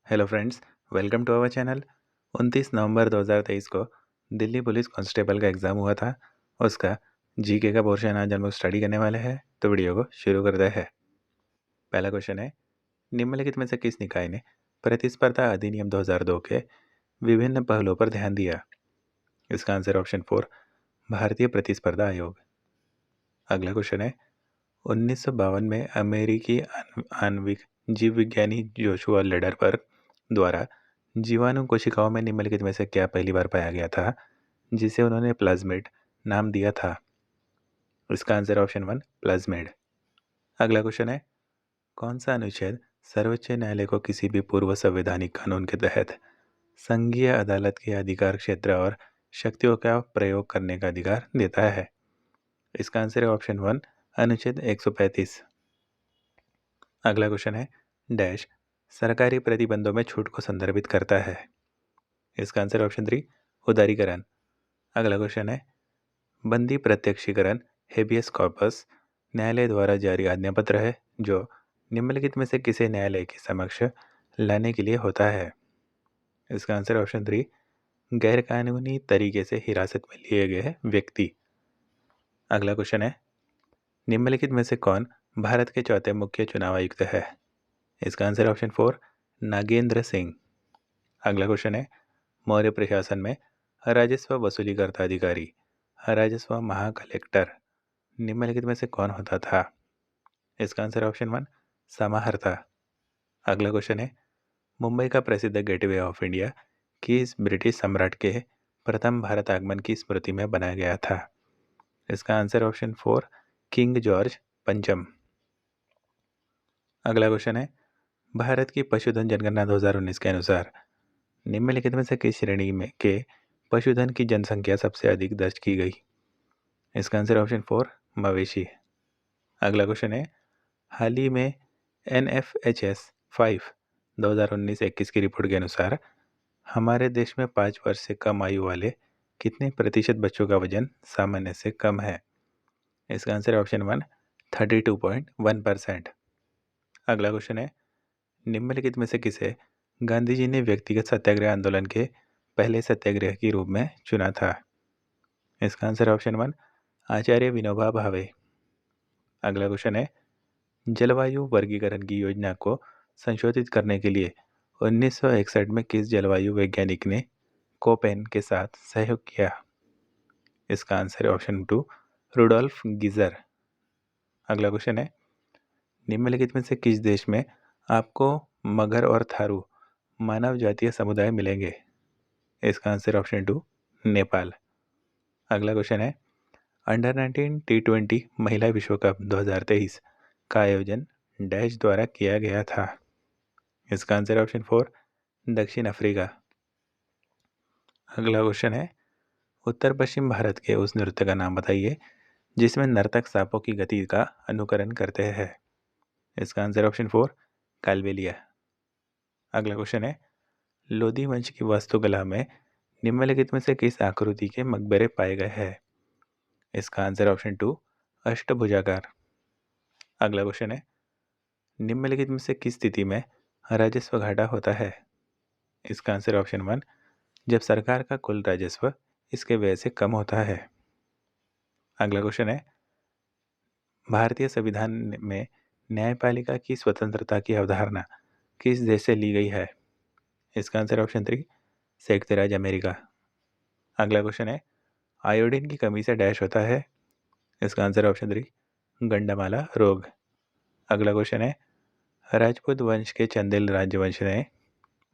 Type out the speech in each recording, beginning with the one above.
Hello friends, welcome to our channel. 29 नवंबर 2023 को Delhi police constable का एग्ज़ाम हुआ था। उसका जीके का पोर्शन आज हम लोग स्टडी करने वाले हैं, तो वीडियो को शुरू करते हैं। पहला क्वेश्चन है, निम्नलिखित में से किस निकाय ने प्रतिस्पर्धा अधिनियम 2002 के विभिन्न पहलुओं पर ध्यान दिया? इसका आंसर ऑप्शन 4, भारतीय प्रतिस्पर्धा आयोग। अगला क्वेश्चन है, 1952 में अमेरिकी आणविक जीव विज्ञानी जोशुआ लेडरबर्ग द्वारा जीवाणु कोशिकाओं में निम्नलिखित में से क्या पहली बार पाया गया था, जिसे उन्होंने प्लाज्मिड नाम दिया था? इसका आंसर ऑप्शन 1, प्लाज्मिड। अगला क्वेश्चन है, कौन सा अनुच्छेद सर्वोच्च न्यायालय को किसी भी पूर्व संवैधानिक कानून के तहत संघीय अदालत के अधिकार क्षेत्र और शक्तियों का प्रयोग करने का अधिकार देता है? इसका आंसर है ऑप्शन 1, अनुच्छेद 135। अगला क्वेश्चन है, डैश सरकारी प्रतिबंधों में छूट को संदर्भित करता है? इसका आंसर ऑप्शन 3, उदारीकरण। अगला क्वेश्चन है, बंदी प्रत्यक्षीकरण हेबियस कॉर्पस न्यायालय द्वारा जारी आज्ञापत्र है जो निम्नलिखित में से किसे न्यायालय के समक्ष लाने के लिए होता है? इसका आंसर ऑप्शन 3, गैरकानूनी तरीके से हिरासत में लिए गए व्यक्ति। अगला क्वेश्चन है, निम्नलिखित में से कौन भारत के चौथे मुख्य चुनाव आयुक्त है? इसका आंसर ऑप्शन 4, नागेंद्र सिंह। अगला क्वेश्चन है, मौर्य प्रशासन में राजस्व वसूलीकर्ता अधिकारी राजस्व महाकलेक्टर निम्नलिखित में से कौन होता था? इसका आंसर ऑप्शन 1, समाहर्ता। अगला क्वेश्चन है, मुंबई का प्रसिद्ध गेटवे ऑफ इंडिया किस ब्रिटिश सम्राट के प्रथम भारत आगमन की स्मृति में बनाया गया था? इसका आंसर ऑप्शन 4, किंग जॉर्ज पंचम। अगला क्वेश्चन है, भारत की पशुधन जनगणना 2019 के अनुसार निम्नलिखित में से किस श्रेणी में के पशुधन की जनसंख्या सबसे अधिक दर्ज की गई? इसका आंसर ऑप्शन 4, मवेशी। अगला क्वेश्चन है, हाल ही में NFHS 5 2019-21 की रिपोर्ट के अनुसार हमारे देश में 5 वर्ष से कम आयु वाले कितने प्रतिशत बच्चों का वजन सामान्य से कम है? इसका आंसर ऑप्शन 1, 32.1%। अगला क्वेश्चन है, निम्नलिखित में से किसे गांधी जी ने व्यक्तिगत सत्याग्रह आंदोलन के पहले सत्याग्रह के रूप में चुना था? इसका आंसर ऑप्शन 1, आचार्य विनोबा भावे। अगला क्वेश्चन है, जलवायु वर्गीकरण की योजना को संशोधित करने के लिए 1961 में किस जलवायु वैज्ञानिक ने कोपेन के साथ सहयोग किया? इसका आंसर है ऑप्शन 2, रुडोल्फ गीजर। अगला क्वेश्चन है, निम्नलिखित में से किस देश में आपको मगर और थारू मानव जातीय समुदाय मिलेंगे? इसका आंसर ऑप्शन 2, नेपाल। अगला क्वेश्चन है, अंडर 19 T20 महिला विश्व कप 2023 का आयोजन डैश द्वारा किया गया था? इसका आंसर ऑप्शन 4, दक्षिण अफ्रीका। अगला क्वेश्चन है, उत्तर पश्चिम भारत के उस नृत्य का नाम बताइए जिसमें नर्तक सांपों की गति का अनुकरण करते हैं? इसका आंसर ऑप्शन 4, कालबेलिया। अगला क्वेश्चन है, लोधी वंश की वास्तुकला में निम्नलिखित में से किस आकृति के मकबरे पाए गए हैं? इसका आंसर ऑप्शन 2, अष्टभुजाकार। अगला क्वेश्चन है, निम्नलिखित में से किस स्थिति में राजस्व घाटा होता है? इसका आंसर ऑप्शन 1, जब सरकार का कुल राजस्व इसके व्यय से कम होता है। अगला क्वेश्चन है, भारतीय संविधान में न्यायपालिका की स्वतंत्रता की अवधारणा किस देश से ली गई है? इसका आंसर ऑप्शन 3, संयुक्त राज्य अमेरिका। अगला क्वेश्चन है, आयोडीन की कमी से डैश होता है? इसका आंसर ऑप्शन 3, गंडमाला रोग। अगला क्वेश्चन है, राजपूत वंश के चंदेल राजवंश ने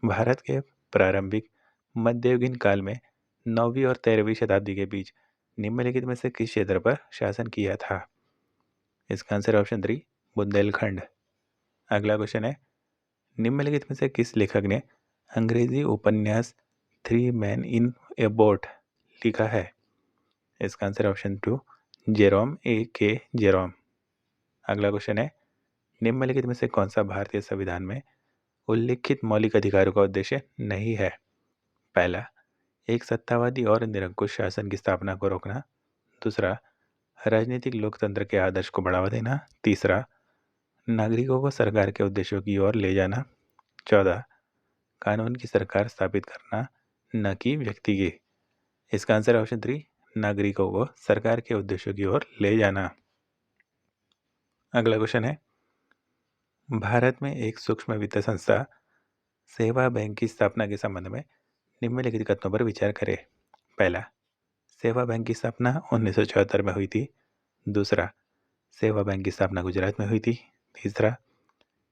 भारत के प्रारंभिक मध्ययुगीन काल में 9वीं और 13वीं शताब्दी के बीच निम्नलिखित में से किस क्षेत्र पर शासन किया था? इसका आंसर ऑप्शन 3, बुंदेलखंड। अगला क्वेश्चन है, निम्नलिखित में से किस लेखक ने अंग्रेजी उपन्यास 3 मैन इन ए बोट लिखा है? इसका answer option 2, Jerome A.K. Jerome. अगला क्वेश्चन है, निम्नलिखित में से कौन सा भारतीय संविधान में उल्लिखित मौलिक अधिकारों का उद्देश्य नहीं है? पहला, एक सत्तावादी और निरंकुश शासन की स्थापना को रोकना। दूसरा, राजनीतिक लोकतंत्र के आदर्श को बढ़ावा देना। तीसरा, नागरिकों को सरकार के उद्देश्यों की ओर ले जाना। 14, कानून की सरकार स्थापित करना, न कि व्यक्ति की। इसका आंसर ऑप्शन 3, नागरिकों को सरकार के उद्देश्यों की ओर ले जाना। अगला क्वेश्चन है, भारत में एक सूक्ष्म वित्त संस्था सेवा बैंक की स्थापना के संबंध में निम्नलिखित कथनों पर विचार करें। पहला, सेवा बैंक की स्थापना 1974 में हुई थी। दूसरा, सेवा बैंक की स्थापना गुजरात में हुई थी। तीसरा,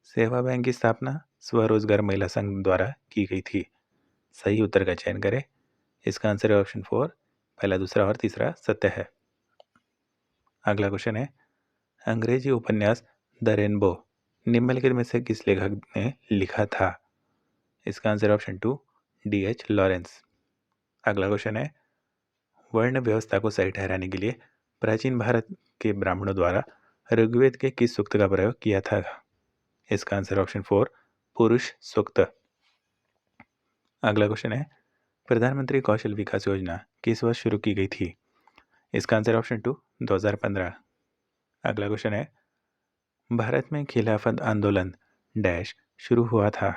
सेवा बैंक की स्थापना स्वरोजगार महिला संघ द्वारा की गई थी। सही उत्तर का चयन करें। इसका आंसर है ऑप्शन 4, पहला, दूसरा और तीसरा सत्य है। अगला क्वेश्चन है, अंग्रेजी उपन्यास द रेनबो निम्नलिखित में से किस लेखक ने लिखा था? इसका आंसर ऑप्शन 2, D.H. लॉरेंस। अगला क्वेश्चन है, वर्ण व्यवस्था को सही ठहराने के लिए प्राचीन भारत के ब्राह्मणों द्वारा ऋग्वेद के किस सूक्त का प्रयोग किया था? इसका आंसर ऑप्शन 4, पुरुष सूक्त। अगला क्वेश्चन है, प्रधानमंत्री कौशल विकास योजना किस वर्ष शुरू की गई थी? इसका आंसर ऑप्शन 2, 2015। अगला क्वेश्चन है, भारत में खिलाफत आंदोलन डैश शुरू हुआ था?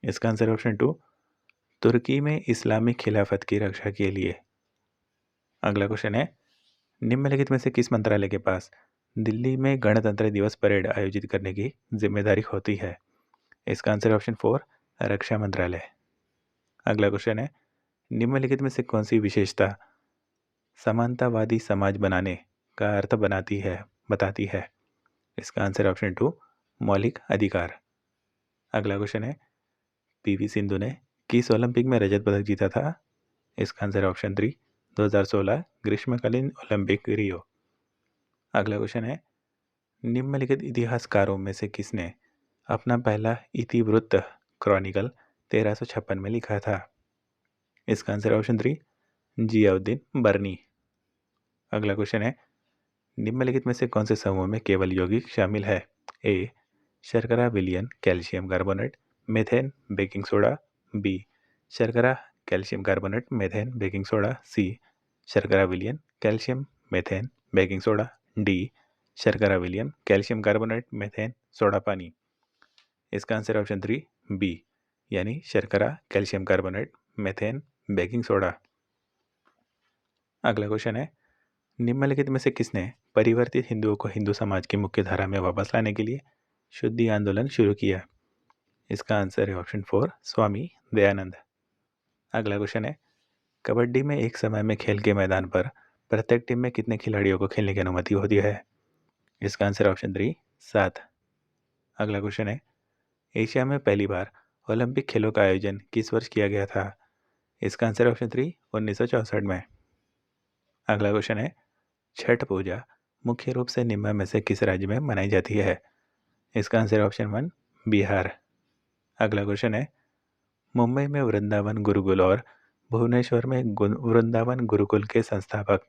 इसका आंसर ऑप्शन 2, तुर्की में इस्लामिक खिलाफत की रक्षा के लिए। अगला क्वेश्चन है, निम्नलिखित में से किस मंत्रालय के पास दिल्ली में गणतंत्र दिवस परेड आयोजित करने की जिम्मेदारी होती है? इसका आंसर ऑप्शन 4, रक्षा मंत्रालय। अगला क्वेश्चन है, निम्नलिखित में से कौन सी विशेषता समानतावादी समाज बनाने का अर्थ बताती है? इसका आंसर ऑप्शन 2, मौलिक अधिकार। अगला क्वेश्चन है, पीवी सिंधु ने किस ओलंपिक में रजत पदक जीता था? इसका आंसर ऑप्शन 3, 2016 ग्रीष्मकालीन ओलंपिक रियो। अगला क्वेश्चन है, निम्नलिखित इतिहासकारों में से किसने अपना पहला इतिवृत्त क्रॉनिकल 1356 में लिखा था? इसका आंसर ऑप्शन 3, जियाउद्दीन बर्नी। अगला क्वेश्चन है, निम्नलिखित में से कौन से समूह में केवल यौगिक शामिल है? ए, शर्करा विलयन calcium carbonate methane baking soda. B, शर्करा calcium carbonate methane baking soda. C, शर्करा विलयन calcium methane baking soda. D, शर्करा विलयन कैल्शियम कार्बोनेट मेथेन सोडा पानी। इसका आंसर ऑप्शन 3, बी, यानी शर्करा calcium carbonate methane baking soda. अगला क्वेश्चन है, निम्नलिखित में से किसने परिवर्तित हिंदुओं को हिंदू समाज की मुख्य धारा में वापस लाने के लिए शुद्धि आंदोलन शुरू किया? इसका आंसर है ऑप्शन 4, स्वामी दयानंद। अगला क्वेश्चन है, कबड्डी में एक समय में खेल के मैदान पर प्रत्येक टीम में कितने खिलाड़ियों को खेलने की अनुमति होती है? इसका आंसर ऑप्शन 3, 7। अगला क्वेश्चन है, एशिया में पहली बार ओलंपिक खेलों का आयोजन किस वर्ष किया गया था? इसका आंसर ऑप्शन 3, 1964 में। अगला क्वेश्चन है, छठ पूजा मुख्य रूप से निम्न में से किस राज्य में मनाई जाती है? इसका आंसर ऑप्शन 1, बिहार। अगला क्वेश्चन है, मुंबई में वृंदावन गुरुकुल और भुवनेश्वर में वृंदावन गुरुकुल के संस्थापक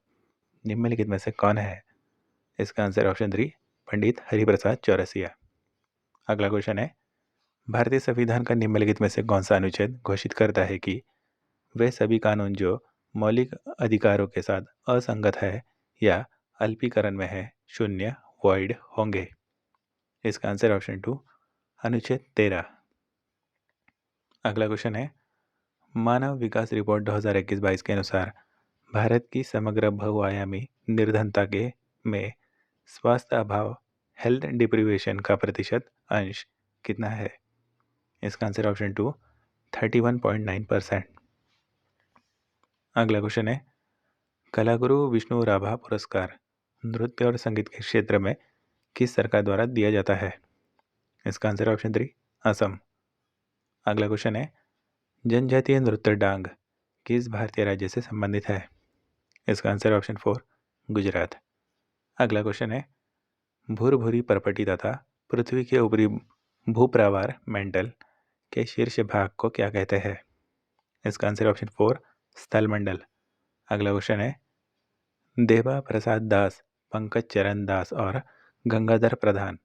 निम्नलिखित में से कौन है? इसका आंसर ऑप्शन 3, पंडित हरिप्रसाद चौरसिया। अगला क्वेश्चन है, भारतीय संविधान का निम्नलिखित में से कौन सा अनुच्छेद घोषित करता है कि वे सभी कानून जो मौलिक अधिकारों के साथ असंगत है या अल्पीकरण में है शून्य वॉइड होंगे? इसका आंसर ऑप्शन 2, अनुच्छेद 13। अगला क्वेश्चन है, मानव विकास रिपोर्ट 2021-22 के अनुसार भारत की समग्र बहुआयामी निर्धनता के में स्वास्थ्य अभाव हेल्थ डिप्रीवेशन का प्रतिशत अंश कितना है? इसका आंसर ऑप्शन 2, 31.9%। अगला क्वेश्चन है, कलागुरु विष्णु राभा पुरस्कार नृत्य और संगीत के क्षेत्र में किस सरकार द्वारा दिया जाता है? इसका आंसर ऑप्शन 3, असम। अगला क्वेश्चन है, जनजातीय नृत्य डांग किस भारतीय राज्य से संबंधित है? इसका आंसर ऑप्शन 4, गुजरात। अगला क्वेश्चन है, भूरभूरी परपटी तथा पृथ्वी के ऊपरी भूप्रवार मेंटल के शीर्ष भाग को क्या कहते हैं? इसका आंसर ऑप्शन 4, स्थलमंडल। अगला क्वेश्चन है, देवा प्रसाद दास, पंकज चरण दास और गंगाधर प्रधान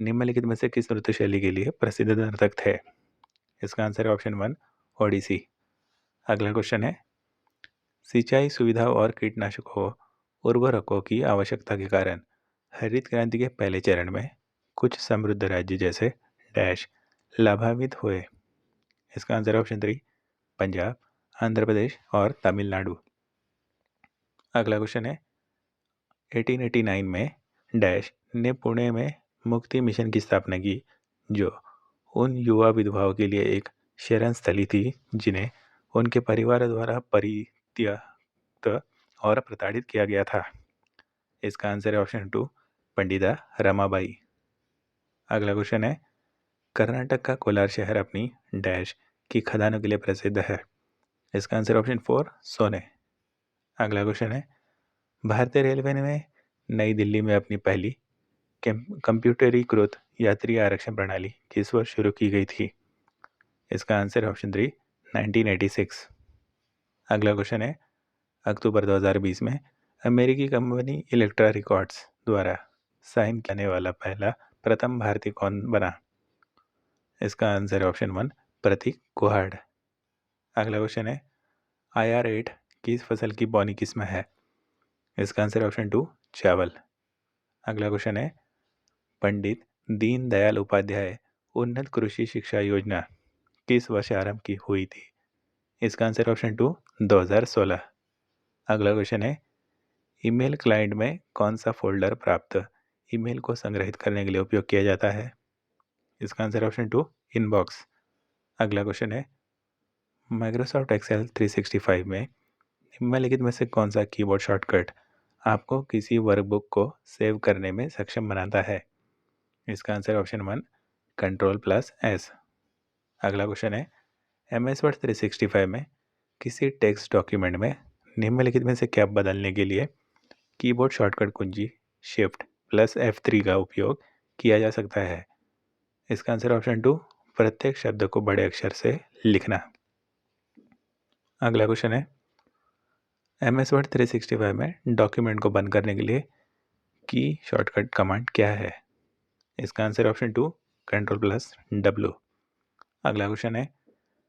निम्नलिखित में से किस नृत्य शैली के लिए प्रसिद्ध नर्तक थे? इसका आंसर है ऑप्शन 1, ओडिसी। अगला क्वेश्चन है, सिंचाई सुविधाओं और कीटनाशकों उर्वरकों की आवश्यकता के कारण हरित क्रांति के पहले चरण में कुछ समृद्ध राज्य जैसे डैश लाभान्वित हुए? इसका आंसर है ऑप्शन 3 पंजाब, आंध्र प्रदेश और तमिलनाडु। अगला क्वेश्चन है 1889 में डैश ने पुणे में मुक्ति मिशन की स्थापना की, जो उन युवा विधवाओं के लिए एक शरण स्थली थी जिन्हें उनके परिवार द्वारा परित्यक्त और प्रताड़ित किया गया था। इसका आंसर है ऑप्शन 2 पंडिता रमाबाई। अगला क्वेश्चन है कर्नाटक का कोलार शहर अपनी डैश की खदानों के लिए प्रसिद्ध है। इसका आंसर ऑप्शन 4 सोने। अगला क्वेश्चन है भारतीय रेलवे ने नई दिल्ली में अपनी पहली कंप्यूटरीकृत यात्री आरक्षण प्रणाली किस वर्ष शुरू की गई थी। इसका आंसर है ऑप्शन 3 1986। अगला क्वेश्चन है अक्टूबर 2020 में अमेरिकी कंपनी इलेक्ट्रा रिकॉर्ड्स द्वारा साइन करने वाला पहला प्रथम भारतीय कौन बना। इसका आंसर है ऑप्शन 1 प्रतीक कुहाड़। अगला क्वेश्चन है IR8 किस फसल की बौनी किस्म है। इसका आंसर है ऑप्शन 2 चावल। अगला क्वेश्चन है पंडित दीनदयाल उपाध्याय उन्नत कृषि शिक्षा योजना किस वर्ष आरंभ की हुई थी। इसका आंसर ऑप्शन 2 2016। अगला क्वेश्चन है ईमेल क्लाइंट में कौन सा फोल्डर प्राप्त ईमेल को संग्रहित करने के लिए उपयोग किया जाता है। इसका आंसर ऑप्शन 2 इनबॉक्स। अगला क्वेश्चन है माइक्रोसॉफ्ट एक्सेल 365 में निम्नलिखित में से कौन सा कीबोर्ड शॉर्टकट आपको किसी वर्कबुक को सेव करने में सक्षम बनाता है। इसका आंसर ऑप्शन 1 Ctrl+S। अगला क्वेश्चन है MS Word 365 में किसी टेक्स्ट डॉक्यूमेंट में निम्नलिखित में से क्या बदलने के लिए कीबोर्ड शॉर्टकट कुंजी Shift+F3 का उपयोग किया जा सकता है। इसका आंसर ऑप्शन 2 प्रत्येक शब्द को बड़े अक्षर से लिखना। अगला क्वेश्चन है MS Word 365 में डॉक्यूमेंट को बंद करने के लिए की शॉर्टकट कमांड क्या है। इसका आंसर ऑप्शन 2 Ctrl+W। अगला क्वेश्चन है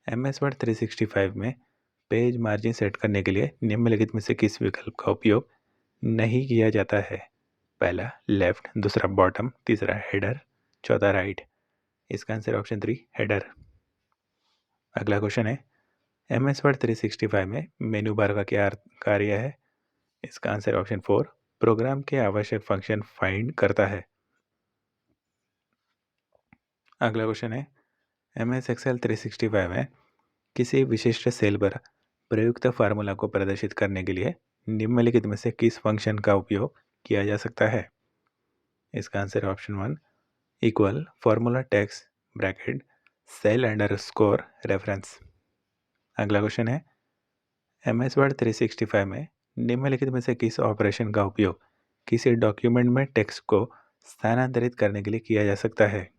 MS Word 365 में पेज मार्जिन सेट करने के लिए निम्नलिखित में से किस विकल्प का उपयोग नहीं किया जाता है। पहला लेफ्ट, दूसरा बॉटम, तीसरा हेडर, चौथा राइट। इसका आंसर ऑप्शन 3 हेडर। अगला क्वेश्चन है MS Word 365 में मेनू बार का क्या कार्य है। इसका आंसर ऑप्शन 4 प्रोग्राम के आवश्यक फंक्शन फाइंड करता है। अगला क्वेश्चन है MS Excel 365 में किसी विशिष्ट सेल पर प्रयुक्त फार्मूला को प्रदर्शित करने के लिए निम्नलिखित में से किस फंक्शन का उपयोग किया जा सकता है। इसका answer option 1 equal formula text bracket cell underscore reference. अगला क्वेश्चन है MS Word 365 में निम्नलिखित में से किस ऑपरेशन का उपयोग किसी डॉक्यूमेंट में टेक्स्ट को स्थानांतरित करने के लिए किया जा सकता है।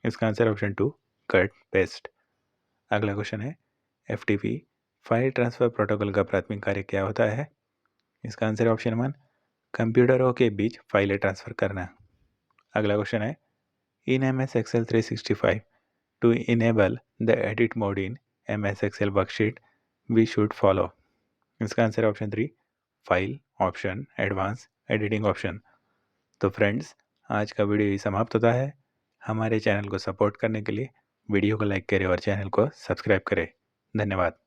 इसका आंसर ऑप्शन 2 कट पेस्ट। अगला क्वेश्चन है FTP फाइल ट्रांसफर प्रोटोकॉल का प्राथमिक कार्य क्या होता है। इसका आंसर ऑप्शन 1 कंप्यूटरों के बीच फाइलें ट्रांसफर करना। अगला क्वेश्चन है in MS Excel 365 to enable the edit mode in MS Excel worksheet we should follow. इसका answer option 3 file option advance editing option. तो फ्रेंड्स आज का वीडियो ही समाप्त होता है। हमारे चैनल को सपोर्ट करने के लिए वीडियो को लाइक करें और चैनल को सब्सक्राइब करें। धन्यवाद।